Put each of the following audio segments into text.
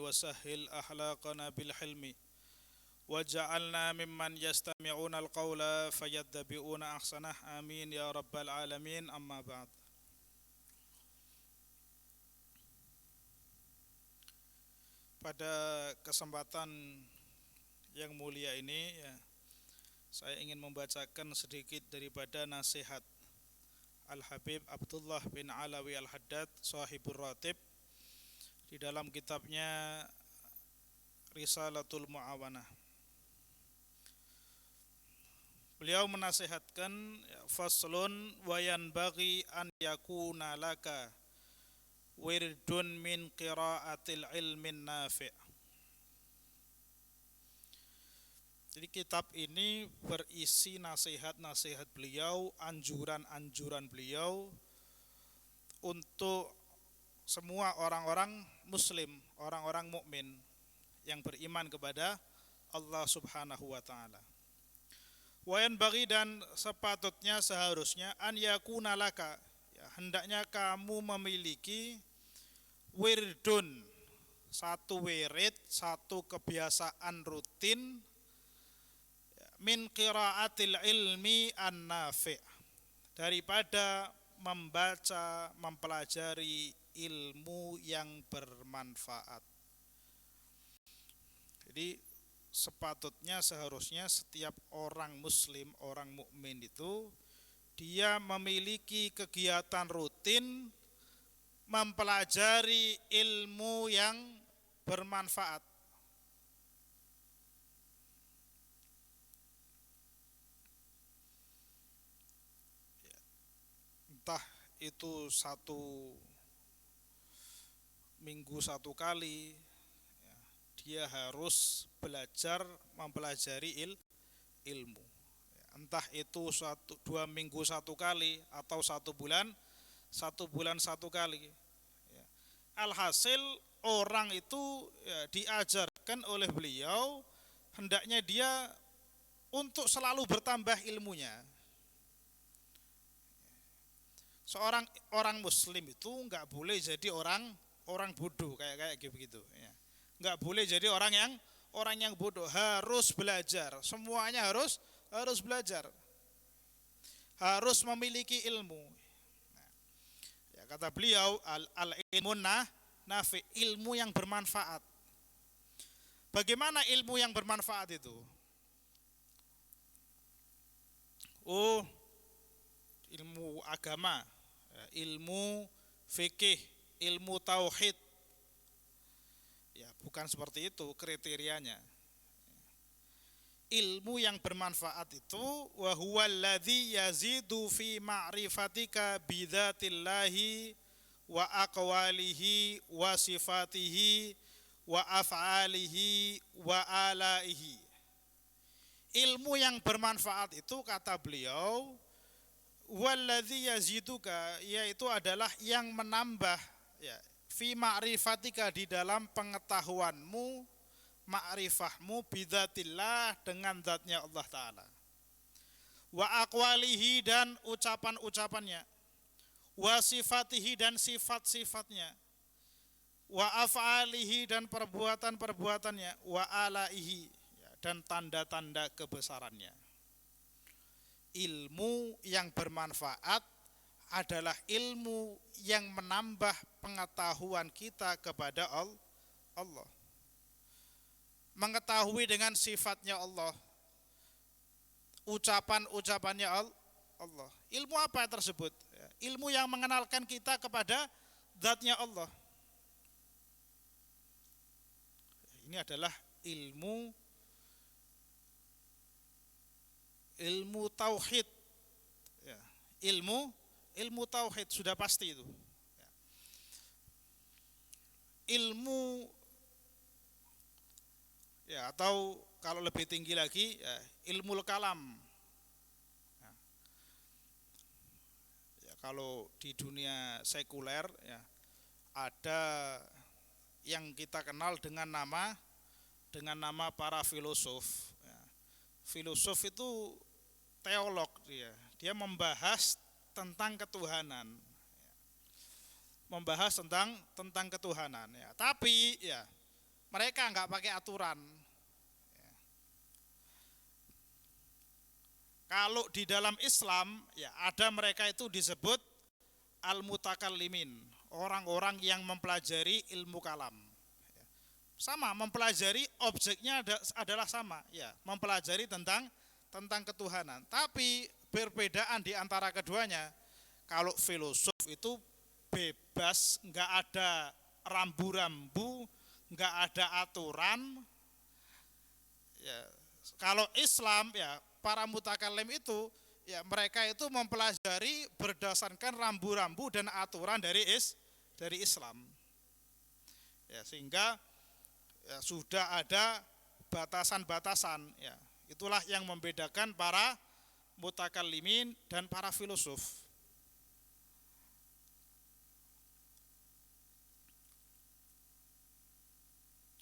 وسهل أخلاقنا بالحلم وجعلنا ممن يستمعون القول فيتبعون أحسنه آمين يا رب العالمين. أما بعد. Pada kesempatan yang mulia ini saya ingin membacakan sedikit daripada nasihat Al-Habib Abdullah bin Alawi Al-Haddad Shahibur Ratib di dalam kitabnya Risalatul Mu'awanah. Beliau menasihatkan faslun wa yanbaghi an yakuna laka wirdun min qiraatil ilmin nafi'. Jadi kitab ini berisi nasihat-nasihat beliau, anjuran-anjuran beliau untuk semua orang-orang muslim, orang-orang mukmin yang beriman kepada Allah Subhanahu wa taala. Wa yanbaghi, dan sepatutnya seharusnya an yakuna laka, hendaknya kamu memiliki wirdun, satu wirid, satu kebiasaan rutin min qiraatil ilmi an-nafi', daripada membaca, mempelajari ilmu yang bermanfaat. Jadi sepatutnya seharusnya setiap orang muslim, orang mukmin itu dia memiliki kegiatan rutin mempelajari ilmu yang bermanfaat. Entah itu satu minggu satu kali, dia harus belajar mempelajari ilmu. Entah itu 2 minggu satu kali atau 1 bulan satu kali. Alhasil orang itu diajarkan oleh beliau hendaknya dia untuk selalu bertambah ilmunya. Seorang orang muslim itu nggak boleh jadi orang bodoh kayak begitu. Nggak boleh jadi orang yang bodoh, harus belajar, semuanya harus belajar, harus memiliki ilmu. Kata beliau al-ilmu nafi, ilmu yang bermanfaat. Bagaimana ilmu yang bermanfaat itu? Ilmu agama, ilmu fikih, ilmu tauhid. Bukan seperti itu kriterianya. Ilmu yang bermanfaat itu wa huwal ladzi yazidu fi ma'rifatika bidzatillahi wa aqwalihi wa sifatihi wa af'alihi wa alaihi. Ilmu yang bermanfaat itu kata beliau walladzi yaziduka, yaitu adalah yang menambah fi ma'rifatika, di dalam pengetahuanmu, ma'rifahmu bidzatillah, dengan zatnya Allah Ta'ala, wa aqwalihi, dan ucapan-ucapannya, wa sifatihi, dan sifat-sifatnya, wa af'alihi, dan perbuatan-perbuatannya, wa alaihi, dan tanda-tanda kebesarannya. Ilmu yang bermanfaat adalah ilmu yang menambah pengetahuan kita kepada Allah. Mengetahui dengan sifatnya Allah, ucapan-ucapannya Allah. Ilmu apa tersebut? Ilmu yang mengenalkan kita kepada zatnya Allah. Ini adalah ilmu tauhid. Ilmu tauhid sudah pasti itu. Ilmu atau kalau lebih tinggi lagi ilmu kalam. Kalau di dunia sekuler ada yang kita kenal dengan nama para filosof. Filosof itu teolog, dia membahas tentang ketuhanan, membahas tentang ketuhanan. Tapi mereka nggak pakai aturan. Kalau di dalam Islam ya ada mereka itu disebut al-mutakallimin, orang-orang yang mempelajari ilmu kalam. Sama, mempelajari objeknya adalah sama, ya, mempelajari tentang ketuhanan. Tapi perbedaan di antara keduanya, kalau filosof itu bebas, nggak ada rambu-rambu, nggak ada aturan. Ya, kalau Islam ya para mutakallim itu ya mereka itu mempelajari berdasarkan rambu-rambu dan aturan dari Islam. Ya, sehingga ya, sudah ada batasan-batasan ya. Itulah yang membedakan para mutakallimin dan para filosof.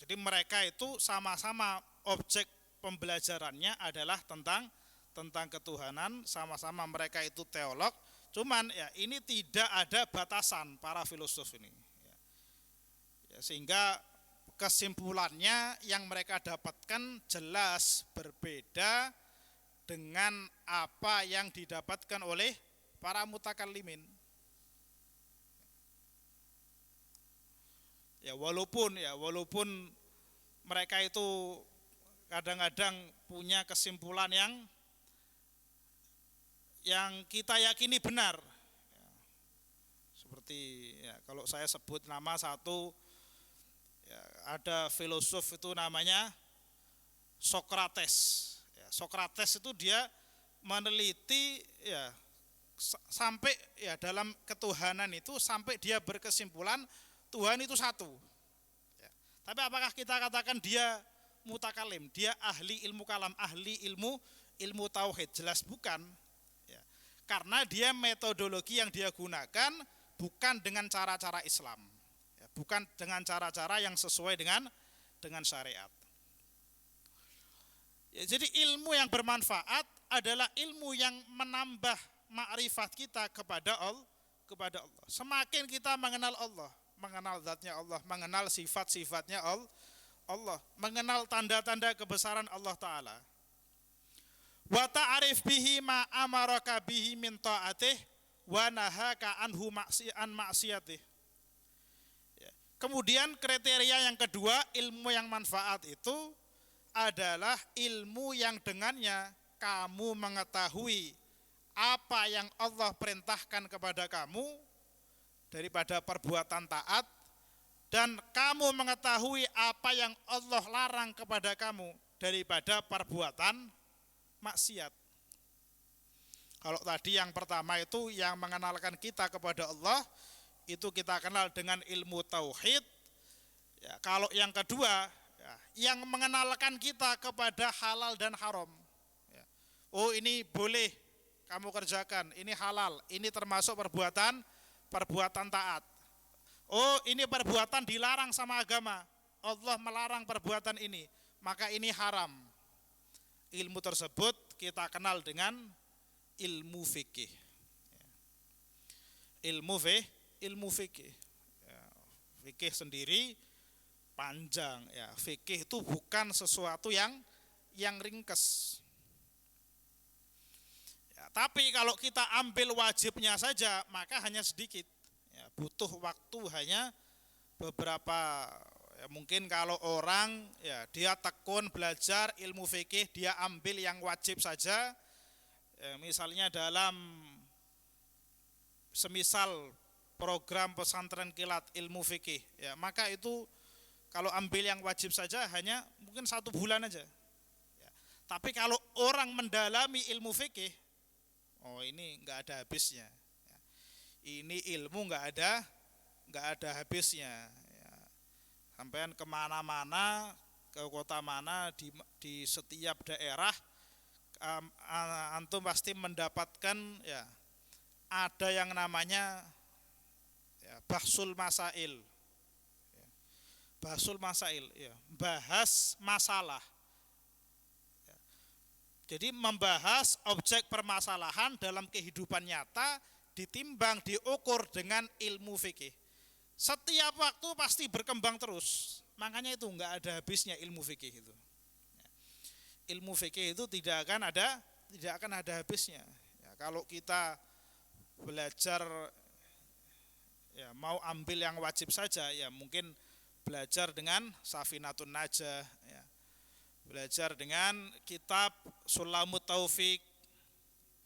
Jadi mereka itu sama-sama objek pembelajarannya adalah tentang ketuhanan, sama-sama mereka itu teolog. Cuman ya ini tidak ada batasan para filosof ini. Ya, sehingga kesimpulannya yang mereka dapatkan jelas berbeda dengan apa yang didapatkan oleh para mutakallimin. Ya walaupun mereka itu kadang-kadang punya kesimpulan yang kita yakini benar. Ya, seperti ya, kalau saya sebut nama satu, ya, ada filosof itu namanya Sokrates. Ya, Sokrates itu dia meneliti ya sampai ya dalam ketuhanan itu sampai dia berkesimpulan Tuhan itu satu. Ya. Tapi apakah kita katakan dia mutakalim, dia ahli ilmu kalam, ahli ilmu tauhid? Jelas bukan. Ya. Karena dia metodologi yang dia gunakan bukan dengan cara-cara Islam, ya. Bukan dengan cara-cara yang sesuai dengan syariat. Ya, jadi ilmu yang bermanfaat adalah ilmu yang menambah makrifat kita kepada Allah. Semakin kita mengenal Allah, mengenal zatnya Allah, mengenal sifat-sifatnya Allah, mengenal tanda-tanda kebesaran Allah Ta'ala. Wa ta'arif bihi ma amaraka bihi min ta'atih wa nahaka anhu maksiyatih. Kemudian kriteria yang kedua, ilmu yang manfaat itu adalah ilmu yang dengannya kamu mengetahui apa yang Allah perintahkan kepada kamu daripada perbuatan taat, dan kamu mengetahui apa yang Allah larang kepada kamu daripada perbuatan maksiat. Kalau tadi yang pertama itu yang mengenalkan kita kepada Allah, itu kita kenal dengan ilmu tauhid. Ya, kalau yang kedua, ya, yang mengenalkan kita kepada halal dan haram. Ya. Oh, ini boleh kamu kerjakan, ini halal, ini termasuk perbuatan taat. Oh, ini perbuatan dilarang sama agama, Allah melarang perbuatan ini, maka ini haram. Ilmu tersebut kita kenal dengan ilmu fikih. Ilmu fikih. Ya, fikih sendiri panjang ya. Fikih itu bukan sesuatu yang ringkes. Ya, tapi kalau kita ambil wajibnya saja maka hanya sedikit. Ya, butuh waktu hanya beberapa. Ya, mungkin kalau orang ya dia tekun belajar ilmu fikih, dia ambil yang wajib saja. Ya, misalnya dalam semisal program pesantren kilat ilmu fikih, ya maka itu kalau ambil yang wajib saja hanya mungkin 1 bulan aja. Ya, tapi kalau orang mendalami ilmu fikih, oh ini nggak ada habisnya. Ya, ini ilmu nggak ada habisnya. Ya, sampean kemana-mana, ke kota mana, di setiap daerah, antum pasti mendapatkan ya ada yang namanya ya, bahsul masail. Ya, bahsul masail, ya, bahas masalah. Ya, jadi membahas objek permasalahan dalam kehidupan nyata diukur dengan ilmu fikih. Setiap waktu pasti berkembang terus. Makanya itu enggak ada habisnya ilmu fikih itu. Ilmu fikih itu tidak akan ada habisnya. Ya, kalau kita belajar ya mau ambil yang wajib saja, ya mungkin belajar dengan Safinatun Najah, ya. Belajar dengan kitab Sulamut Taufik,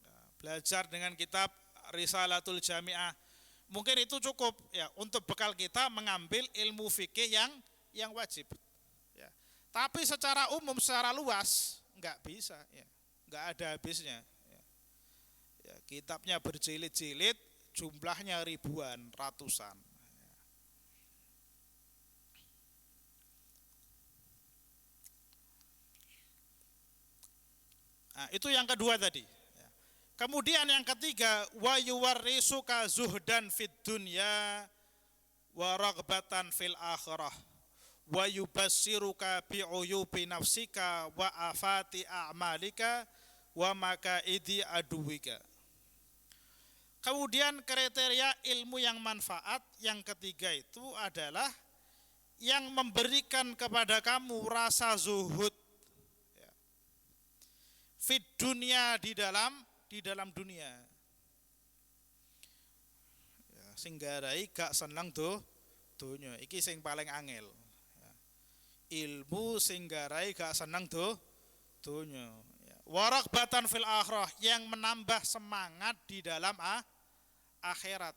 ya. Belajar dengan kitab Risalatul Jami'ah. Mungkin itu cukup ya untuk bekal kita mengambil ilmu fikih yang wajib. Ya. Tapi secara umum, secara luas nggak bisa, ya. Nggak ada habisnya. Ya. Ya, kitabnya berjilid-jilid, jumlahnya ribuan, ratusan. Nah, itu yang kedua tadi. Kemudian yang ketiga, wa yuwarrisuka zuhdan fid dunya wa raghbatan fil akhirah wa yubassiruka bi uyubi nafsika wa afati a'malika wa makaidi aduwika. Kemudian kriteria ilmu yang manfaat yang ketiga itu adalah yang memberikan kepada kamu rasa zuhud fid dunya, di dalam dunia, ya, singgarai gak seneng dunya iki sing paling angel, ya. Ilmu singgarai gak seneng dunya, ya. Waraghbatan fil akhirah, yang menambah semangat di dalam akhirat.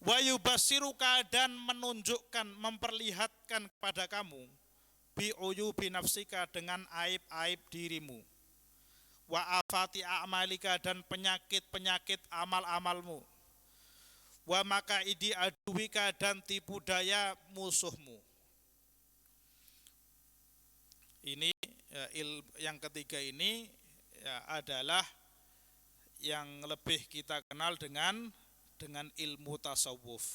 Wa yubassiruka, dan menunjukkan, memperlihatkan kepada kamu bi uyubi nafsika, dengan aib-aib dirimu, wa afati a'malika, dan penyakit-penyakit amal-amalmu, wa makaidi aduwika, dan tipu daya musuhmu. Ini ya, yang ketiga ini ya, adalah yang lebih kita kenal dengan ilmu tasawuf.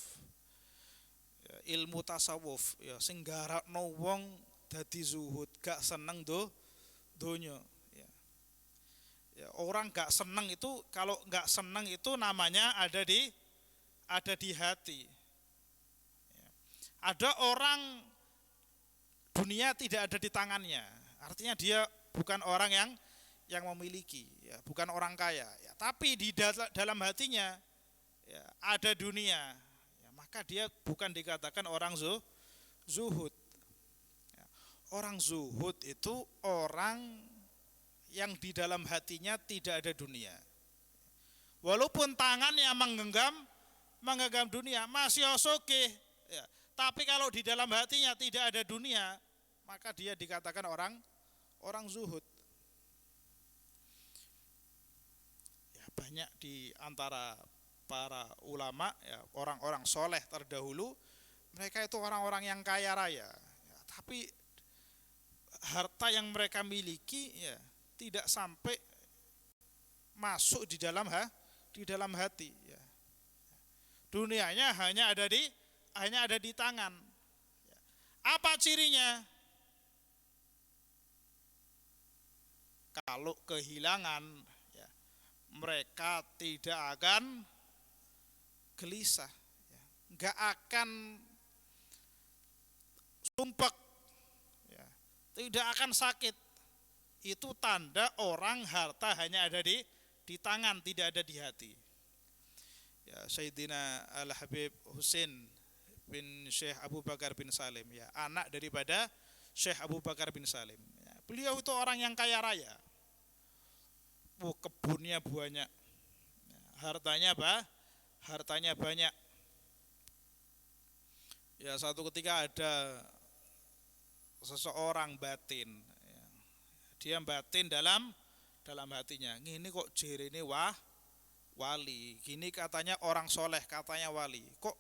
Ya, ilmu tasawuf ya sing garakno wong dadi zuhud, gak seneng donya. Ya, orang gak seneng itu, kalau gak seneng itu namanya ada di hati. Ya. Ada orang dunia tidak ada di tangannya, artinya dia bukan orang yang memiliki, ya, bukan orang kaya. Ya, tapi di dalam hatinya ya, ada dunia, ya, maka dia bukan dikatakan orang zuhud. Ya, orang zuhud itu orang yang di dalam hatinya tidak ada dunia. Walaupun tangannya menggenggam dunia, masih oke, ya. Tapi kalau di dalam hatinya tidak ada dunia, maka dia dikatakan orang zuhud. Ya, banyak di antara para ulama, ya, orang-orang soleh terdahulu, mereka itu orang-orang yang kaya raya, ya, tapi harta yang mereka miliki ya tidak sampai masuk di dalam hati, ya. Dunianya hanya ada di tangan. Apa cirinya? Kalau kehilangan, ya, mereka tidak akan gelisah, ya, nggak akan sumpek, ya, tidak akan sakit. Itu tanda orang harta hanya ada di tangan, tidak ada di hati. Ya, Sayyidina Al-Habib Husain bin Syekh Abu Bakar bin Salim, ya, anak daripada Syekh Abu Bakar bin Salim. Ya, beliau itu orang yang kaya raya. Kebunnya banyak. Ya, hartanya banyak. Ya, satu ketika ada seseorang batin. Dia batin dalam hatinya, ini kok jerene wali, gini katanya orang soleh, katanya wali, kok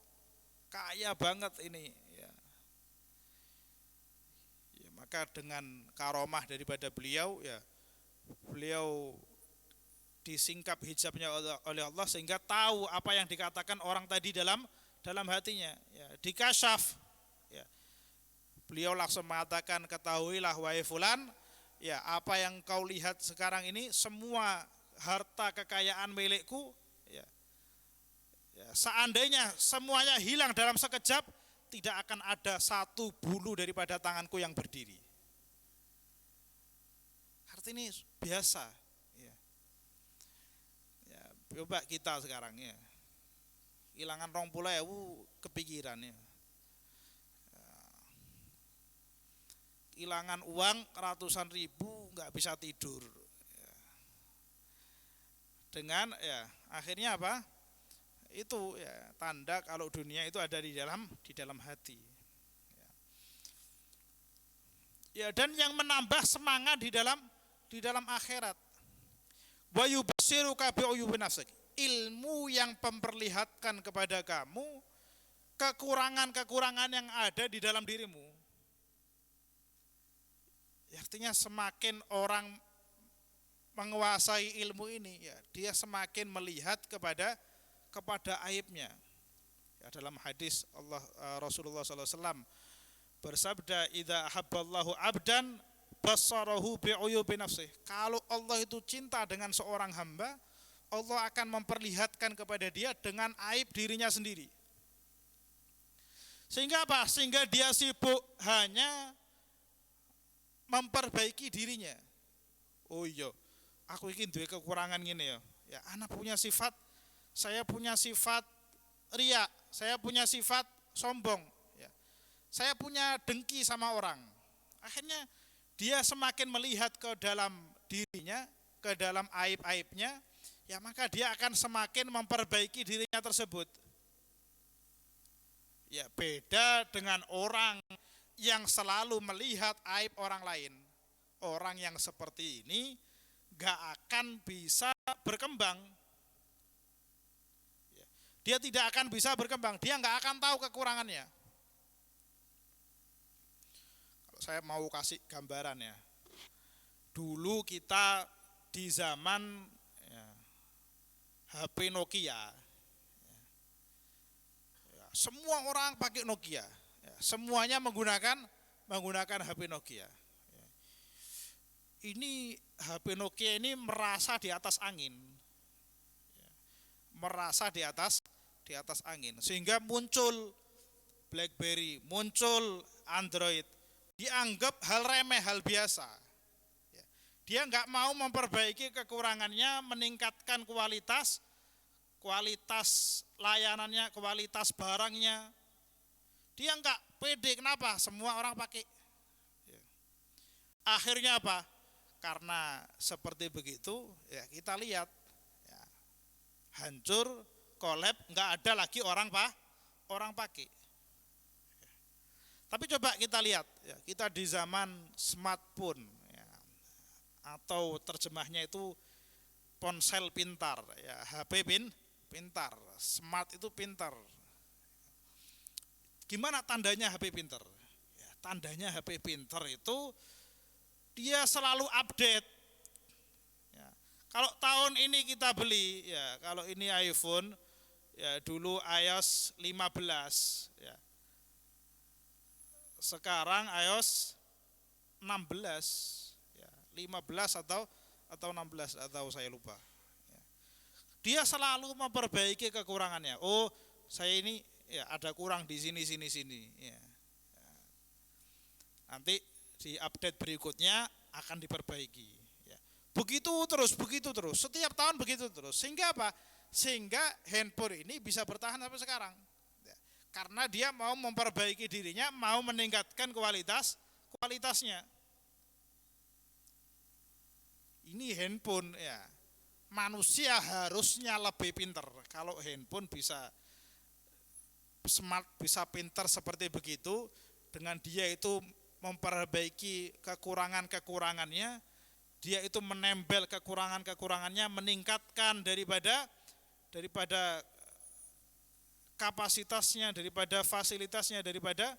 kaya banget ini, ya. Ya, maka dengan karomah daripada beliau, ya, beliau disingkap hijabnya oleh Allah sehingga tahu apa yang dikatakan orang tadi dalam hatinya, ya, dikasyaf, ya. Beliau langsung mengatakan, ketahuilah wahai fulan, ya, apa yang kau lihat sekarang ini semua harta kekayaan milikku, ya, ya, seandainya semuanya hilang dalam sekejap, tidak akan ada satu bulu daripada tanganku yang berdiri. Artinya biasa. Ya. Ya, coba kita sekarang ya, hilangan 20.000 kepikiran ya. Hilangan uang ratusan ribu nggak bisa tidur. Ya. Dengan ya akhirnya apa? Itu ya tanda kalau dunia itu ada di dalam hati. Ya, dan yang menambah semangat di dalam akhirat. Wa yubassiruka bi'uyubin nafsik. Ilmu yang memperlihatkan kepada kamu kekurangan-kekurangan yang ada di dalam dirimu. Artinya semakin orang menguasai ilmu ini, ya, dia semakin melihat kepada aibnya. Ya, dalam hadis Rasulullah SAW bersabda, "Idza ahabballahu 'abdan basarahu bi'uyubi nafsih." Kalau Allah itu cinta dengan seorang hamba, Allah akan memperlihatkan kepada dia dengan aib dirinya sendiri. Sehingga apa? Sehingga dia sibuk hanya memperbaiki dirinya. Oh iya, aku ingin duwe kekurangan gini ya. Ya, anak punya sifat, saya punya sifat riya, saya punya sifat sombong, ya. Saya punya dengki sama orang. Akhirnya dia semakin melihat ke dalam dirinya, ke dalam aib-aibnya, ya maka dia akan semakin memperbaiki dirinya tersebut. Ya, beda dengan orang yang selalu melihat aib orang lain. Orang yang seperti ini gak akan bisa berkembang. Dia tidak akan bisa berkembang, dia gak akan tahu kekurangannya. Kalau saya mau kasih gambaran ya, dulu kita di zaman ya, HP Nokia, ya, semua orang pakai Nokia. Semuanya menggunakan HP Nokia. Ini HP Nokia ini merasa di atas angin, merasa di atas angin, sehingga muncul BlackBerry, muncul Android, dianggap hal remeh, hal biasa. Dia nggak mau memperbaiki kekurangannya, meningkatkan kualitas layanannya, kualitas barangnya. Dia enggak pede, kenapa? Semua orang pakai. Akhirnya apa? Karena seperti begitu, ya kita lihat, ya, hancur, kolab, enggak ada lagi orang pakai. Tapi coba kita lihat, ya, kita di zaman smartphone, ya, atau terjemahnya itu ponsel pintar, ya, HP pintar, smart itu pintar. Gimana tandanya HP pinter? Ya, tandanya HP pinter itu dia selalu update. Ya, kalau tahun ini kita beli, ya, kalau ini iPhone, ya dulu iOS 15, ya. Sekarang iOS 16, ya, 15 atau 16 atau saya lupa. Ya. Dia selalu memperbaiki kekurangannya. Oh, saya ini ya ada kurang di sini. Ya. Nanti di update berikutnya akan diperbaiki. Ya. Begitu terus. Setiap tahun begitu terus. Sehingga apa? Sehingga handphone ini bisa bertahan sampai sekarang. Ya. Karena dia mau memperbaiki dirinya, mau meningkatkan kualitasnya. Ini handphone ya. Manusia harusnya lebih pintar. Kalau handphone bisa smart, bisa pintar seperti begitu, dengan dia itu memperbaiki kekurangannya, dia itu menempel kekurangannya, meningkatkan daripada kapasitasnya, daripada fasilitasnya, daripada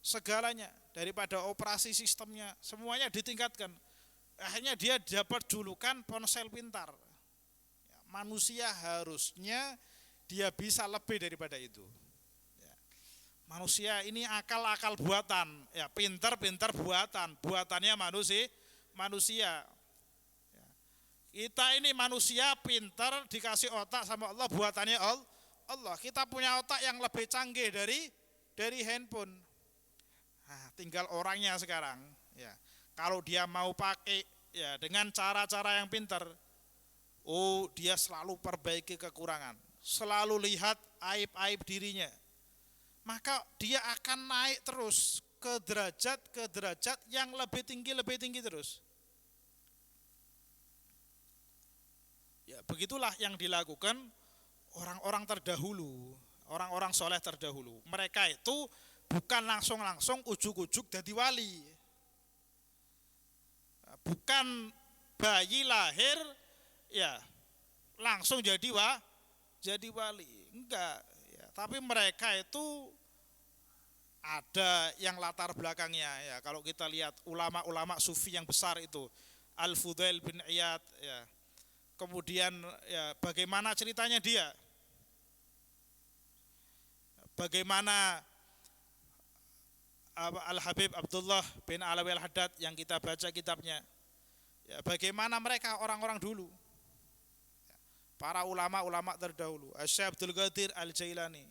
segalanya, daripada operasi sistemnya, semuanya ditingkatkan. Akhirnya dia dapat julukan ponsel pintar. Manusia harusnya dia bisa lebih daripada itu. Ya. Manusia ini akal buatan, ya pintar buatannya manusia. Ya. Kita ini manusia pintar, dikasih otak sama Allah, buatannya Allah. Kita punya otak yang lebih canggih dari handphone. Nah, tinggal orangnya sekarang ya. Kalau dia mau pakai ya dengan cara-cara yang pintar, oh dia selalu perbaiki kekurangan, selalu lihat aib-aib dirinya, maka dia akan naik terus ke derajat yang lebih tinggi terus. Ya, begitulah yang dilakukan orang-orang terdahulu, orang-orang soleh terdahulu. Mereka itu bukan langsung ujuk-ujuk jadi wali, bukan bayi lahir ya langsung jadi wali, enggak ya. Tapi mereka itu ada yang latar belakangnya ya. Kalau kita lihat ulama-ulama sufi yang besar itu, Al-Fudail bin Iyad ya. Kemudian ya bagaimana ceritanya dia, bagaimana Al-Habib Abdullah bin Alawi Al-Haddad yang kita baca kitabnya ya, bagaimana mereka orang-orang dulu, para ulama-ulama terdahulu, Syekh Abdul Qadir Al-Jailani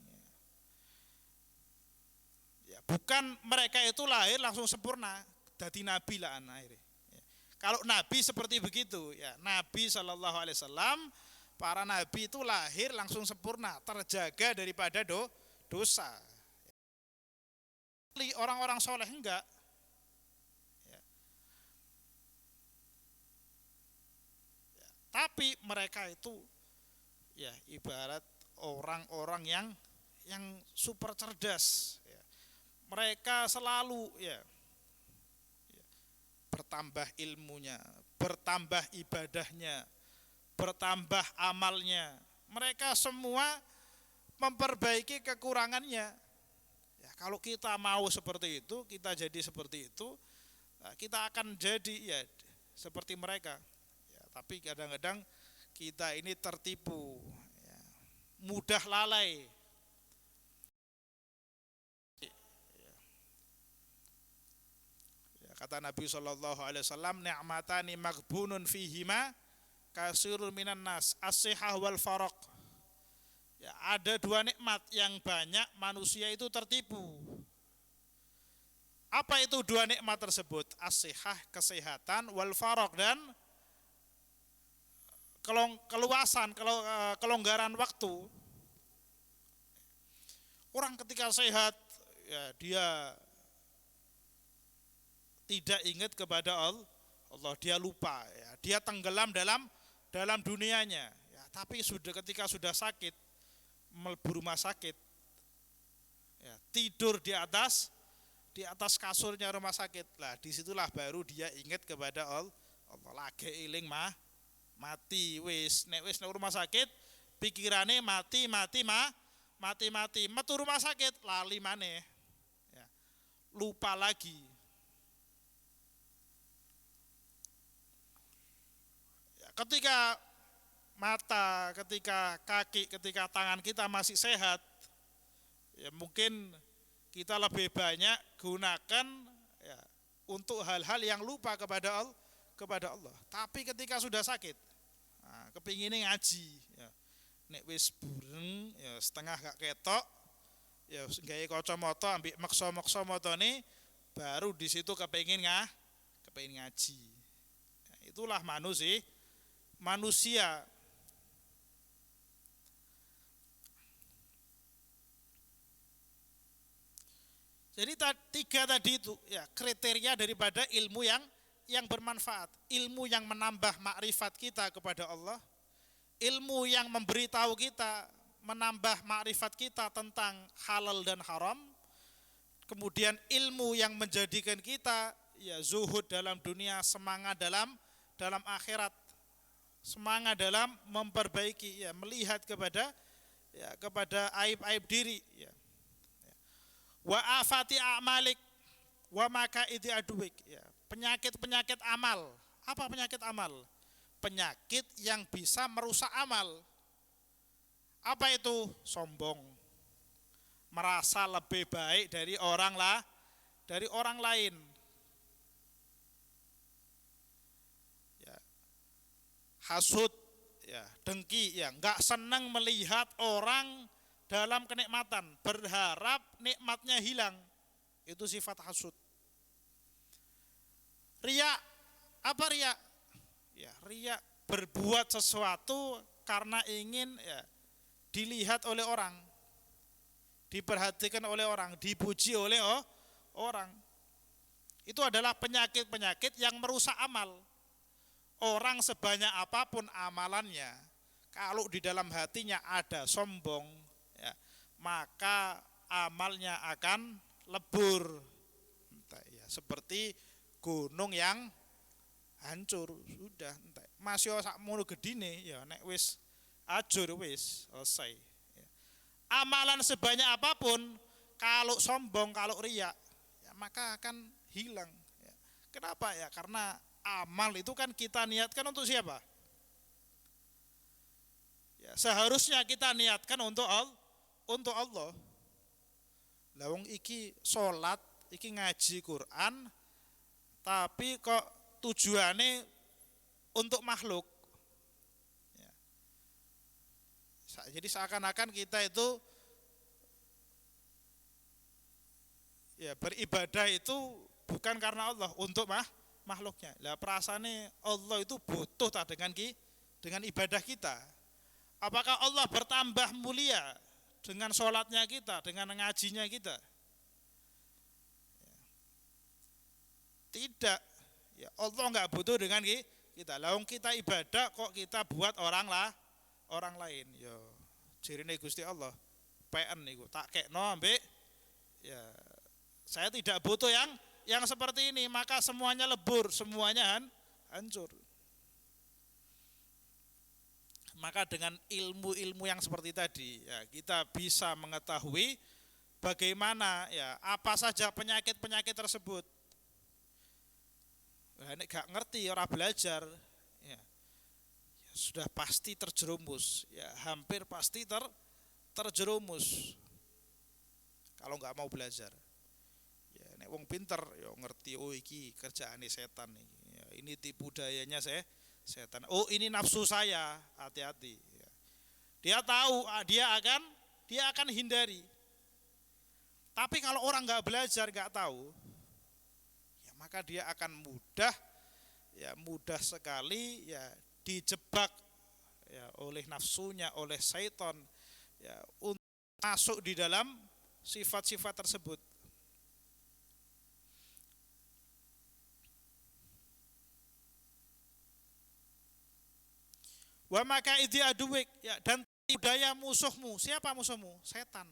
ya, bukan mereka itu lahir langsung sempurna jadi nabi lah akhirnya. Kalau Nabi seperti begitu, ya Nabi Shallallahu Alaihi Wasallam, para Nabi itu lahir langsung sempurna, terjaga daripada dosa. Orang-orang soleh enggak. Ya. Ya. Tapi mereka itu, ya ibarat orang-orang yang super cerdas. Ya. Mereka selalu, ya bertambah ilmunya, bertambah ibadahnya, bertambah amalnya. Mereka semua memperbaiki kekurangannya. Ya, kalau kita mau seperti itu, kita jadi seperti itu, kita akan jadi ya seperti mereka. Ya, tapi kadang-kadang kita ini tertipu, ya, mudah lalai. Kata Nabi Shallallahu Alaihi Wasallam, ni'matani maghbunun fihima kasirun minan nas, as-sihah wal faraq. Ya, ada dua nikmat yang banyak manusia itu tertipu. Apa itu dua nikmat tersebut? As-sihah, kesehatan, wal faraq, dan keluasan, kelonggaran waktu. Orang ketika sehat, ya dia tidak ingat kepada Allah, dia lupa, ya, dia tenggelam dalam dunianya. Ya, tapi ketika sudah sakit, melebur rumah sakit, ya, tidur di atas kasurnya rumah sakit, lah disitulah baru dia ingat kepada Allah. Lagi iling mati wis rumah sakit, pikirannya mati, metu rumah sakit lali maneh, ya, lupa lagi. Ketika mata, ketika kaki, ketika tangan kita masih sehat, ya mungkin kita lebih banyak gunakan ya, untuk hal-hal yang lupa kepada Allah. Tapi ketika sudah sakit, nah, kepinginnya ngaji, ya, nek wis bureng, ya setengah gak ketok, ya gawe kacamata, ambek maksa matane, baru di situ kepingin ngaji. Nah, itulah manusia. Jadi tiga tadi itu ya kriteria daripada ilmu yang bermanfaat, ilmu yang menambah makrifat kita kepada Allah, ilmu yang memberitahu kita, menambah makrifat kita tentang halal dan haram, kemudian ilmu yang menjadikan kita ya zuhud dalam dunia, semangat dalam akhirat, semangat dalam memperbaiki, ya melihat kepada aib-aib diri, ya. Wa afati a'malik wa makaidi aduwik, ya. Penyakit amal. Apa penyakit amal? Penyakit yang bisa merusak amal. Apa itu? Sombong, merasa lebih baik dari orang lain, ya. Hasud, ya, dengki, ya, nggak senang melihat orang dalam kenikmatan, berharap nikmatnya hilang. Itu sifat hasud. Riya, apa riya? Ya, riya berbuat sesuatu karena ingin ya dilihat oleh orang, diperhatikan oleh orang, dipuji oleh orang. Itu adalah penyakit-penyakit yang merusak amal. Orang sebanyak apapun amalannya, kalau di dalam hatinya ada sombong, ya, maka amalnya akan lebur. Ya, seperti gunung yang hancur, sudah masih sakmono gedine ya nek wis ajur wis selesai. Ya. Amalan sebanyak apapun kalau sombong, kalau riya, ya, maka akan hilang. Ya. Kenapa ya? Karena amal itu kan kita niatkan untuk siapa? Ya, seharusnya kita niatkan untuk Allah. Lawang iki sholat, iki ngaji Quran, tapi kok tujuannya untuk makhluk. Ya. Jadi seakan-akan kita itu ya beribadah itu bukan karena Allah, untuk makhluknya. Lah perasaannya Allah itu butuh tak dengan ibadah kita. Apakah Allah bertambah mulia dengan sholatnya kita, dengan ngajinya kita? Tidak. Ya, Allah nggak butuh dengan kita. Laung kita ibadah kok kita buat orang lain. Yo, cirine Gusti Allah. PN niku tak kekno ambek ya saya tidak butuh yang seperti ini, maka semuanya lebur, semuanya hancur. Maka dengan ilmu-ilmu yang seperti tadi, ya, kita bisa mengetahui bagaimana ya apa saja penyakit-penyakit tersebut. Nah, nek gak ngerti ora belajar, ya, sudah pasti terjerumus, ya hampir pasti terjerumus kalau nggak mau belajar. Ya, nek wong pinter, ya ngerti oh iki kerjaane setan iki. Ya, ini tipu dayanya setan. Oh ini nafsu saya, hati-hati. Ya. Dia tahu, dia akan hindari. Tapi kalau orang nggak belajar, nggak tahu, ya maka dia akan mudah sekali ya dijebak ya oleh nafsunya, oleh syaitan ya untuk masuk di dalam sifat-sifat tersebut. Wa maka idhi aduwik ya, dan daya musuhmu. Siapa musuhmu? Setan.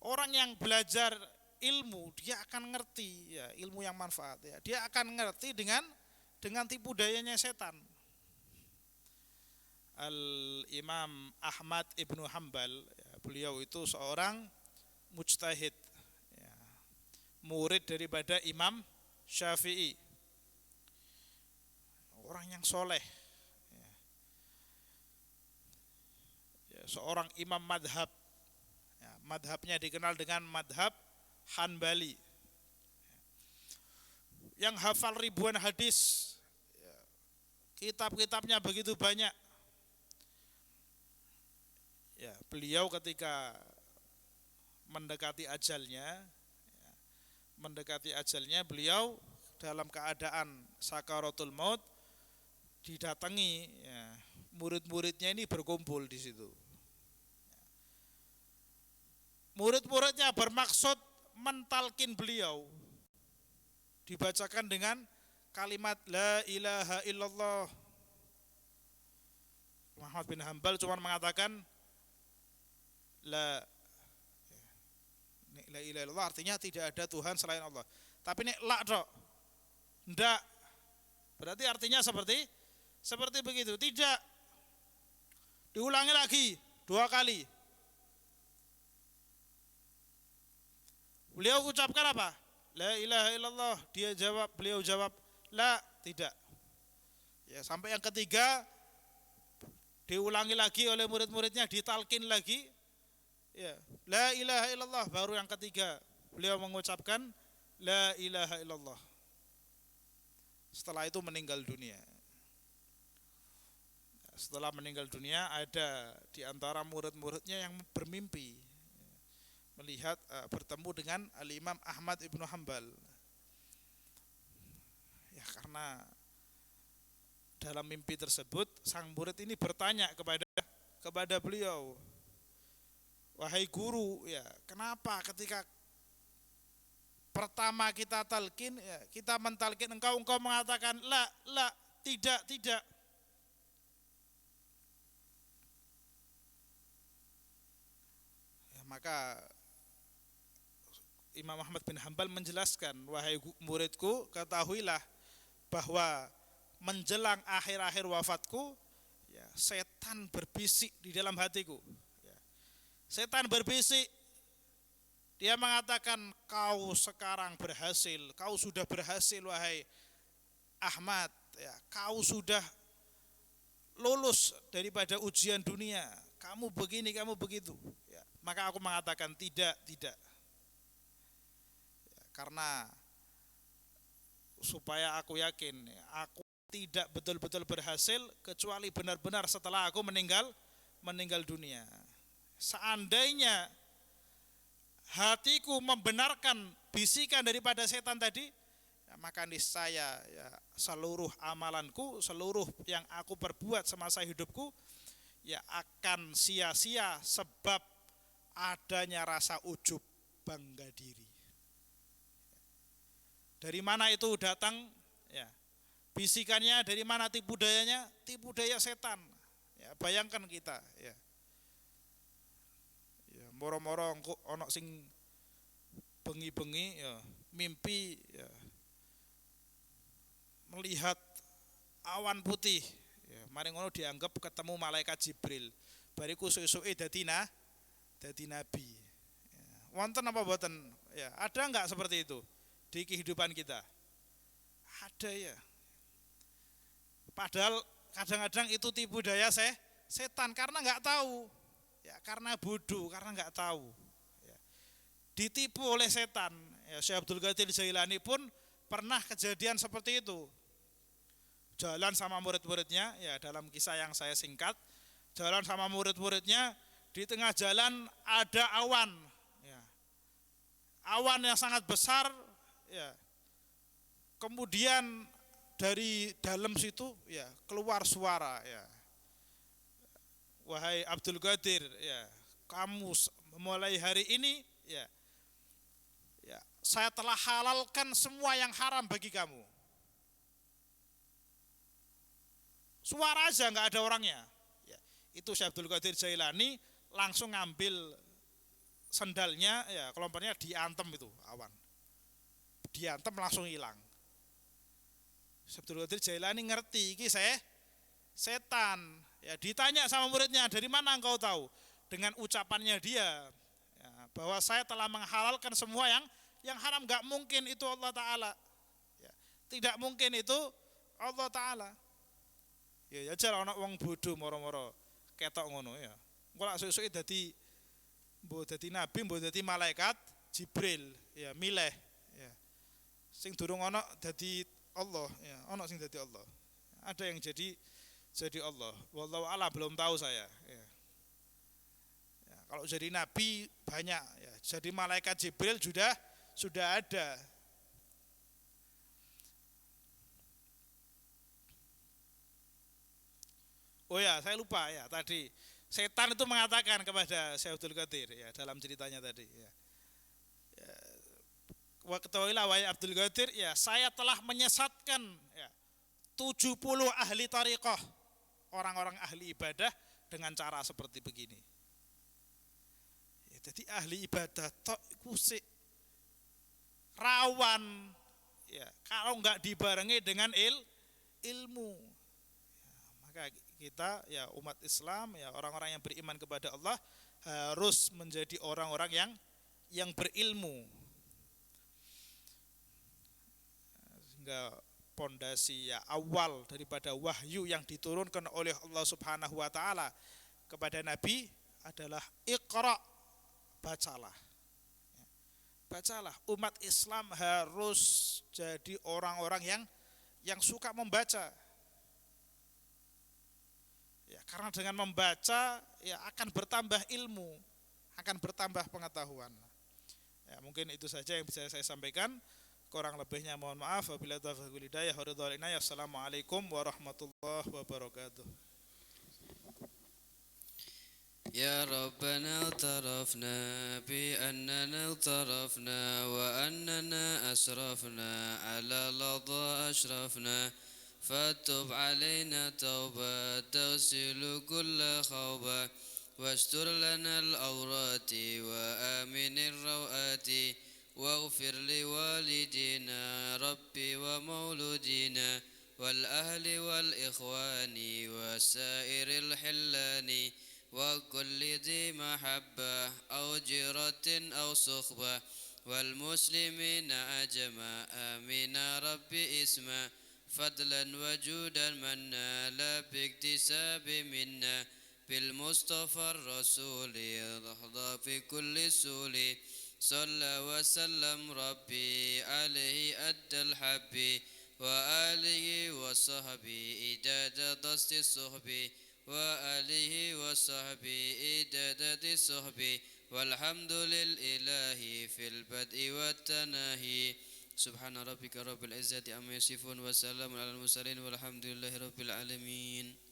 Orang yang belajar ilmu dia akan ngerti ya ilmu yang manfaat ya. Dia akan ngerti dengan tipu dayanya setan. Al-Imam Ahmad Ibnu Hanbal ya, beliau itu seorang mujtahid ya, murid daripada Imam Syafi'i, orang yang soleh ya, seorang imam madhab ya, madhabnya dikenal dengan madhab Hanbali yang hafal ribuan hadis ya, kitab-kitabnya begitu banyak ya, beliau ketika mendekati ajalnya beliau dalam keadaan sakaratul maut didatangi ya, murid-muridnya ini berkumpul di situ. Murid-muridnya bermaksud mentalkin beliau, dibacakan dengan kalimat la ilaha illallah. Muhammad bin Hanbal cuma mengatakan la ilaha illallah, artinya tidak ada Tuhan selain Allah. Tapi nek la dok, ndak, berarti artinya seperti begitu. Tidak, diulangi lagi 2 kali. Beliau ucapkan apa? La ilaha illallah. Beliau jawab la, tidak. Ya, sampai yang ketiga diulangi lagi oleh murid-muridnya, ditalkin lagi. Ya, la ilaha illallah. Baru yang ketiga beliau mengucapkan la ilaha illallah. Setelah itu meninggal dunia. setelah meninggal dunia ada di antara murid-muridnya yang bermimpi melihat bertemu dengan Al-Imam Ahmad Ibnu Hanbal. Ya, karena dalam mimpi tersebut sang murid ini bertanya kepada beliau, wahai guru, ya, kenapa ketika pertama kita talqin, ya, kita mentalqin engkau mengatakan la, tidak. Ya, maka Imam Ahmad bin Hanbal menjelaskan, wahai muridku, ketahuilah bahwa menjelang akhir-akhir wafatku, ya, setan berbisik di dalam hatiku. Ya. Setan berbisik, dia mengatakan, kau sekarang berhasil, kau sudah berhasil wahai Ahmad, ya, kau sudah lulus daripada ujian dunia, kamu begini, kamu begitu. Ya. Maka aku mengatakan tidak. Ya, karena supaya aku yakin, aku tidak betul-betul berhasil kecuali benar-benar setelah aku meninggal dunia. Seandainya hatiku membenarkan bisikan daripada setan tadi, ya, maka niscaya, ya, seluruh amalanku, seluruh yang aku perbuat semasa hidupku, ya, akan sia-sia sebab adanya rasa ujub, bangga diri. Dari mana itu datang? Ya, bisikannya dari mana, tipu dayanya? Tipu daya setan. Ya, bayangkan kita, ya. Ya, moro-moro engko ana sing bengi-bengi, ya, mimpi, ya, melihat awan putih. Ya, mari ngono dianggap ketemu malaikat Jibril. Bariku suwe-suwe dadi nabi. Ya, wonten apa boten? Ya, ada enggak seperti itu di kehidupan kita? Ada, ya. Padahal kadang-kadang itu tipu daya setan karena nggak tahu, ya, karena bodoh, karena nggak tahu, ya. Ditipu oleh setan. Ya, Syekh Abdul Qadir Jailani pun pernah kejadian seperti itu. Jalan sama murid-muridnya, ya, dalam kisah yang saya singkat, jalan sama murid-muridnya, di tengah jalan ada awan, ya, awan yang sangat besar, ya. Kemudian dari dalam situ, ya, keluar suara, ya, wahai Abdul Qadir, ya, kamu mulai hari ini, ya, saya telah halalkan semua yang haram bagi kamu. Suara aja, nggak ada orangnya. Ya, itu Syekh Abdul Qadir Jailani langsung ngambil sendalnya, ya, kelompoknya diantem itu awan, diantem langsung hilang. Abdul Qadir Jailani ngerti iki setan. Ya, ditanya sama muridnya, dari mana engkau tahu? Dengan ucapannya dia, ya, bahwa saya telah menghalalkan semua yang haram. Gak mungkin itu Allah Ta'ala, ya, tidak mungkin itu Allah Ta'ala. Ya aja ana wong bodoh moro-moro ketok ngono, ya. Engko lak suwe-suwe dadi nabi, mbok dadi malaikat Jibril, ya, milih, ya. Sing durung ana dadi Allah, ya, ono sing jadi Allah. Ada yang jadi Allah. Wallahu a'lam, belum tahu saya. Ya. Ya, kalau jadi nabi banyak, ya. Jadi malaikat Jibril sudah ada. Oh ya, saya lupa, ya, tadi setan itu mengatakan kepada Syekh Abdul Qadir, ya, dalam ceritanya tadi, ya. Wa ketahuilah wahai Abdul Qadir, ya, saya telah menyesatkan, ya, 70 ahli tariqah, orang-orang ahli ibadah dengan cara seperti begini. Ya, jadi ahli ibadah tok iku sik rawan, ya, kalau enggak dibarengi dengan ilmu. Ya, maka kita, ya, umat Islam, ya, orang-orang yang beriman kepada Allah harus menjadi orang-orang yang berilmu. Pondasi, ya, awal daripada wahyu yang diturunkan oleh Allah Subhanahu wa taala kepada Nabi adalah Iqra, bacalah. Bacalah. Umat Islam harus jadi orang-orang yang suka membaca. Ya, karena dengan membaca ya akan bertambah ilmu, akan bertambah pengetahuan. Ya, mungkin itu saja yang bisa saya sampaikan. Kurang lebihnya mohon maaf. Wabillahi taufiq wal hidayah. Assalamualaikum warahmatullahi wabarakatuh. يا ربنا اعترفنا بأننا اغترفنا وأننا أسرفنا على لظى أشرفنا فتب علينا توبة تغسل كل خوبة واستر لنا الأورات وآمن الروآت واغفر لوالدينا ربي ومولودينا والأهل والإخوان وسائر الحلان وكل ذي محبة أو جيرة أو صخبة والمسلمين أجمع آمين ربي اسما فضلا وجودا منا لا باكتساب منا بالمصطفى الرسول يرضى في كل سول صلى وسلم ربي عليه أدى الحب وآله وصحبه إداد ضست الصحب وآله وصحبه إدادة الصحب والحمد لله في البدء والتناهي سبحان ربك رب العزة عما يصفون وسلام على المرسلين والحمد لله رب العالمين.